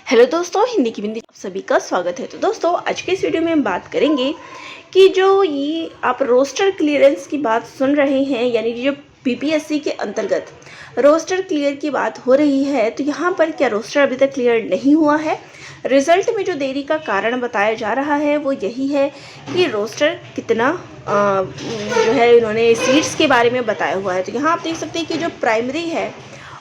Hello दोस्तों, हिंदी की बिंदी आप सभी का स्वागत है। तो दोस्तों, आज के इस वीडियो में हम बात करेंगे कि जो ये आप रोस्टर क्लियरेंस की बात सुन रहे हैं, यानी कि जो बीपीएससी के अंतर्गत रोस्टर क्लियर की बात हो रही है, तो यहाँ पर क्या रोस्टर अभी तक क्लियर नहीं हुआ है। रिजल्ट में जो देरी का कारण बताया जा रहा है वो यही है कि रोस्टर कितना जो है इन्होंने सीट्स के बारे में बताया हुआ है। तो यहाँ आप देख सकते हैं कि जो प्राइमरी है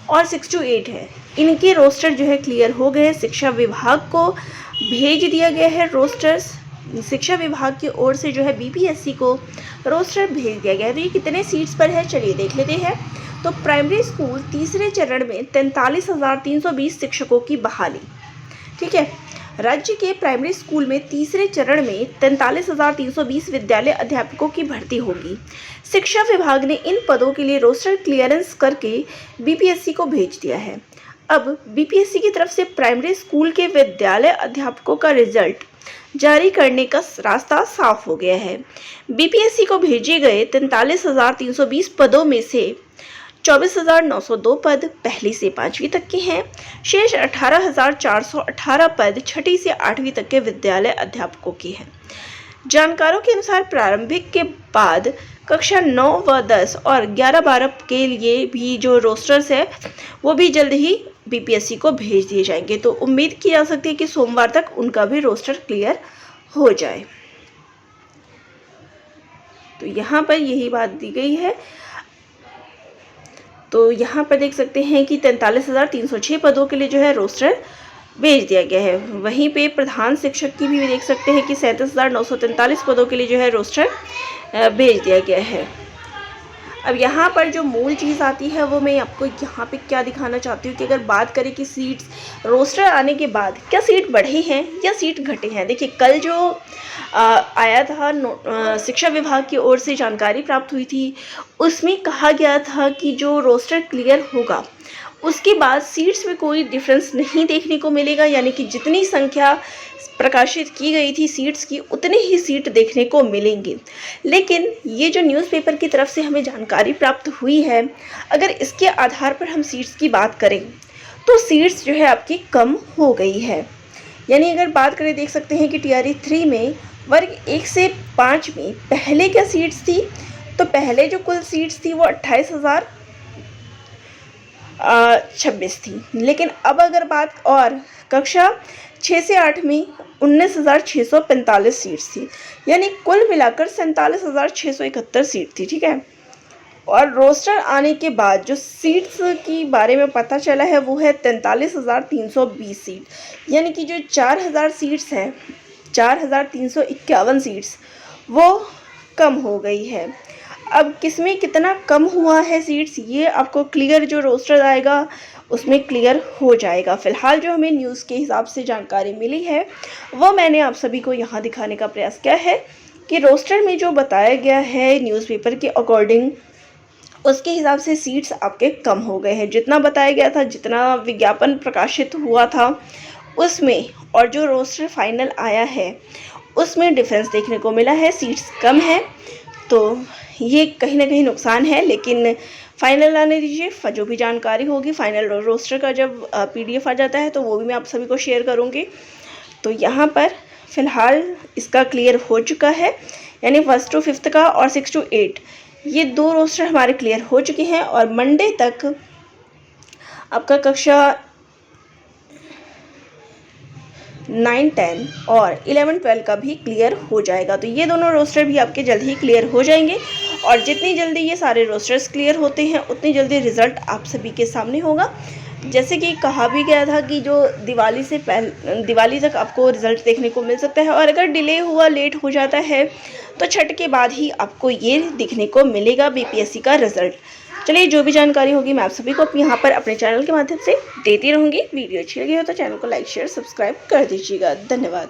और 6 to 8 है, इनके रोस्टर जो है क्लियर हो गए। शिक्षा विभाग को भेज दिया गया है रोस्टर्स। शिक्षा विभाग की ओर से जो है बीपीएससी को रोस्टर भेज दिया गया है। तो ये कितने सीट्स पर है, चलिए देख लेते हैं। तो प्राइमरी स्कूल तीसरे चरण में 43,320 शिक्षकों की बहाली। ठीक है, राज्य के प्राइमरी स्कूल में तीसरे चरण में 43,320 विद्यालय अध्यापकों की भर्ती होगी। शिक्षा विभाग ने इन पदों के लिए रोस्टर क्लियरेंस करके बीपीएससी को भेज दिया है। अब बीपीएससी की तरफ से प्राइमरी स्कूल के विद्यालय अध्यापकों का रिजल्ट जारी करने का रास्ता साफ हो गया है। बीपीएससी को भेजे गए 43,320 पदों में से 24,902 पद पहली से 5वीं तक के हैं। शेष 18,418 पद 6ठी से 8वीं तक के विद्यालय अध्यापकों की हैं। जानकारों के अनुसार प्रारंभिक के बाद कक्षा 9 व 10 और 11-12 के लिए भी जो रोस्टर्स है वो भी जल्द ही बीपीएससी को भेज दिए जाएंगे। तो उम्मीद की जा सकती है कि सोमवार तक उनका भी रोस्टर क्लियर हो जाए। तो यहाँ पर यही बात दी गई है। तो यहाँ पर देख सकते हैं कि 43,306 पदों के लिए जो है रोस्टर भेज दिया गया है। वहीं पे प्रधान शिक्षक की भी देख सकते हैं कि 37,943 पदों के लिए जो है रोस्टर भेज दिया गया है। अब यहाँ पर जो मूल चीज़ आती है वो मैं आपको यहाँ पे क्या दिखाना चाहती हूँ कि अगर बात करें कि सीट्स रोस्टर आने के बाद क्या सीट बढ़ी हैं या सीट घटे हैं। देखिए, कल जो आया था शिक्षा विभाग की ओर से जानकारी प्राप्त हुई थी, उसमें कहा गया था कि जो रोस्टर क्लियर होगा उसके बाद सीट्स में कोई डिफरेंस नहीं देखने को मिलेगा, यानी कि जितनी संख्या प्रकाशित की गई थी सीट्स की उतनी ही सीट देखने को मिलेंगी। लेकिन ये जो न्यूज़पेपर की तरफ से हमें जानकारी प्राप्त हुई है, अगर इसके आधार पर हम सीट्स की बात करें तो सीट्स जो है आपकी कम हो गई है। यानी अगर बात करें, देख सकते हैं कि टीआरई 3 में वर्ग 1 से 5 में पहले क्या सीट्स थी, तो पहले जो कुल सीट्स थी वो 28,026 थी। लेकिन अब अगर बात और कक्षा 6 से 8 में 19,645 सीट्स थी, यानी कुल मिलाकर 47,671 सीट थी। ठीक है, और रोस्टर आने के बाद जो सीट्स की बारे में पता चला है वो है 43,320 सीट, यानी कि जो 4,000 सीट्स हैं, 4,351 सीट्स वो कम हो गई है। अब किसमें कितना कम हुआ है सीट्स, ये आपको क्लियर जो रोस्टर आएगा उसमें क्लियर हो जाएगा। फ़िलहाल जो हमें न्यूज़ के हिसाब से जानकारी मिली है वो मैंने आप सभी को यहाँ दिखाने का प्रयास किया है कि रोस्टर में जो बताया गया है न्यूज़पेपर के अकॉर्डिंग, उसके हिसाब से सीट्स आपके कम हो गए हैं। जितना बताया गया था, जितना विज्ञापन प्रकाशित हुआ था उसमें और जो रोस्टर फाइनल आया है उसमें डिफरेंस देखने को मिला है, सीट्स कम है। तो ये कहीं ना कहीं नुकसान है, लेकिन फाइनल आने दीजिए। जो भी जानकारी होगी फाइनल रोस्टर का जब पीडीएफ आ जाता है तो वो भी मैं आप सभी को शेयर करूँगी। तो यहाँ पर फ़िलहाल इसका क्लियर हो चुका है, यानी 1 to 5 का और 6 to 8 ये 2 रोस्टर हमारे क्लियर हो चुके हैं। और मंडे तक आपका कक्षा 9, 10 और 11, 12 का भी क्लियर हो जाएगा। तो ये दोनों रोस्टर भी आपके जल्द ही क्लियर हो जाएंगे, और जितनी जल्दी ये सारे रोस्टर्स क्लियर होते हैं उतनी जल्दी रिज़ल्ट आप सभी के सामने होगा। जैसे कि कहा भी गया था कि जो दिवाली तक आपको रिज़ल्ट देखने को मिल सकता है, और अगर डिले हुआ, लेट हो जाता है तो छठ के बाद ही आपको ये दिखने को मिलेगा बीपीएससी का रिज़ल्ट। चलिए, जो भी जानकारी होगी मैं आप सभी को यहाँ पर अपने चैनल के माध्यम से देती रहूँगी। वीडियो अच्छी लगी हो तो चैनल को लाइक, शेयर, सब्सक्राइब कर दीजिएगा। धन्यवाद।